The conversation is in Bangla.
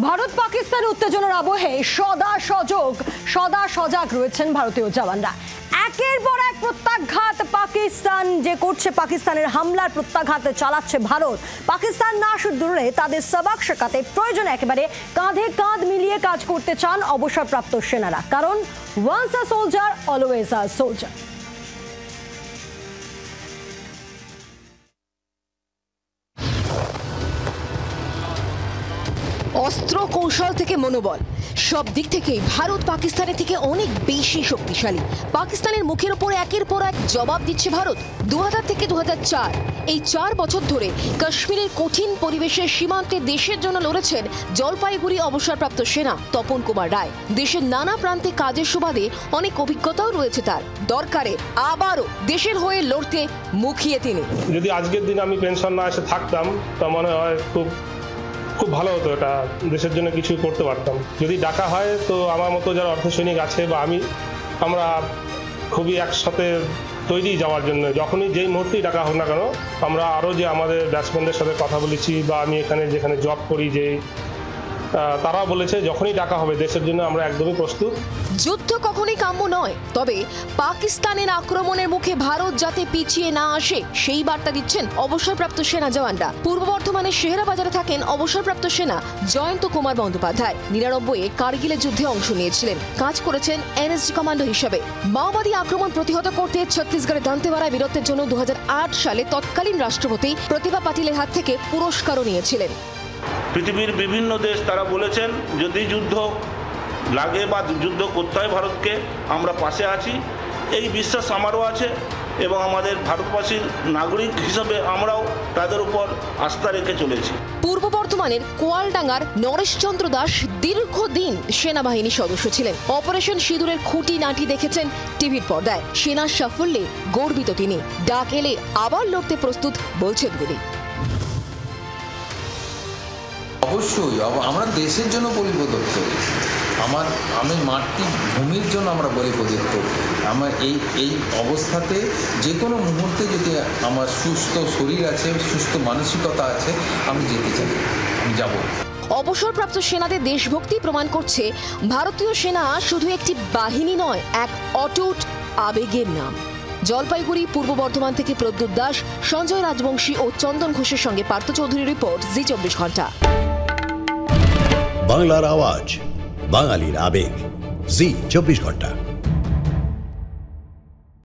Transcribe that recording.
ভারত পাকিস্তান উত্তেজনার আবহে সদা সজাগ রয়েছেন ভারতীয় জওয়ানরা। একের পর এক প্রত্যাঘাত পাকিস্তান যে করছে, পাকিস্তানের হামলার প্রত্যাঘাত চালাচ্ছে ভারত। পাকিস্তান না শুধু দূরে, তাদের সবাক শেখাতে প্রয়োজনে একেবারে কাঁধে কাঁধ মিলিয়ে কাজ করতে চান অবসরপ্রাপ্ত সেনারা, কারণ once a soldier always a soldier. অস্ত্র কৌশল থেকে মনোবল, সব দিক থেকেই ভারত পাকিস্তানের থেকে অনেক বেশি শক্তিশালী। পাকিস্তানের মুখের ওপর একের পর এক জবাব দিচ্ছে ভারত। 2000 থেকে 2004 এই 4 বছর ধরে কাশ্মীরের কঠিন পরিবেশের সীমান্তে দেশের জন্য লড়েছেন জলপাইগুড়ি অবসরপ্রাপ্ত সেনা তপন কুমার রায়। দেশের নানা প্রান্তে কাজের সুবাদে অনেক অভিজ্ঞতাও রয়েছে তার। দরকারে আবারও দেশের হয়ে লড়তে মুখিয়ে তিনি। যদি আজকের দিন আমি পেনশন না এসে থাকতাম তা মনে হয় খুব ভালো হতো, এটা দেশের জন্য কিছু করতে পারতাম। যদি ডাকা হয় তো আমার মতো যারা অর্ধসৈনিক আছে বা আমরা খুবই একসাথে তৈরি যাওয়ার জন্য। যখনই যেই মুহূর্তেই ডাকা হোক না কেন, আমরা আরও যে আমাদের ব্যাটসম্যানদের সাথে কথা বলেছি বা আমি যেখানে জব করি, যে তারা বলেছে যখনই ডাকা হবে দেশের জন্য আমরা একদমই প্রস্তুত। যুদ্ধ কখনোই কাম্য নয়, তবে পাকিস্তানের আক্রমণের মুখে ভারত যাতে পিছিয়ে না আসে সেই বার্তা দিচ্ছেন অবসরপ্রাপ্ত সেনা জওয়ানরা। পূর্ব বর্ধমানের শেহরা বাজারে থাকেন অবসরপ্রাপ্ত সেনা জয়ন্ত কুমার বন্দ্যোপাধ্যায়। 99-এ কার্গিলের যুদ্ধে অংশ নিয়েছিলেন, কাজ করেছেন এনএসজি কমান্ডো হিসেবে। মাওবাদী আক্রমণ প্রতিহত করতে ছত্তিশগড়ের দান্তেওয়াড়ায় বীরত্বের জন্য 2008 সালে তৎকালীন রাষ্ট্রপতি প্রতিভা পাটিলের হাত থেকে পুরস্কারও নিয়েছিলেন। পৃথিবীর বিভিন্ন দেশ তারা বলেছেন যদি যুদ্ধ লাগে বা যুদ্ধ করতে হয় ভারতকে, আমরা পাশে আছি, এই বিশ্বাস আমারও আছে এবং আমাদের ভারতবাসীর নাগরিক হিসাবে আমরাও তাদের উপর আস্থা রেখে চলেছি। পূর্ব বর্ধমানের কোয়ালডাঙ্গার নরেশচন্দ্র দাস দীর্ঘদিন সেনাবাহিনীর সদস্য ছিলেন। অপারেশন সিঁদুরের খুঁটিনাটি দেখেছেন টিভির পর্দায়। সেনার সাফল্যে গর্বিত তিনি। ডাক এলে আবার লড়তে প্রস্তুত বলছেন তিনি। অবশ্যই আমরা দেশের জন্য বলিপ্রদত্ত, আমি মাতৃভূমির জন্য আমরা বলিপ্রদত্ত। আমার এই অবস্থাতে যে কোনো মুহূর্তে যদি আমার সুস্থ শরীর আছে, সুস্থ মানসিকতা আছে, আমি যেতে চাই, আমি যাব। অবসরপ্রাপ্ত সেনাদের দেশভক্তি প্রমাণ করছে ভারতীয় সেনা শুধু একটি বাহিনী নয়, এক অটুট আবেগের নাম। জলপাইগুড়ি পূর্ব বর্ধমান থেকে প্রদ্যুৎ দাস, সঞ্জয় রাজবংশী ও চন্দন ঘোষের সঙ্গে পার্থ চৌধুরীর রিপোর্ট, জি 24 ঘন্টা। বাংলার আওয়াজ, বাঙালির আবেগ, জি 24 ঘন্টা।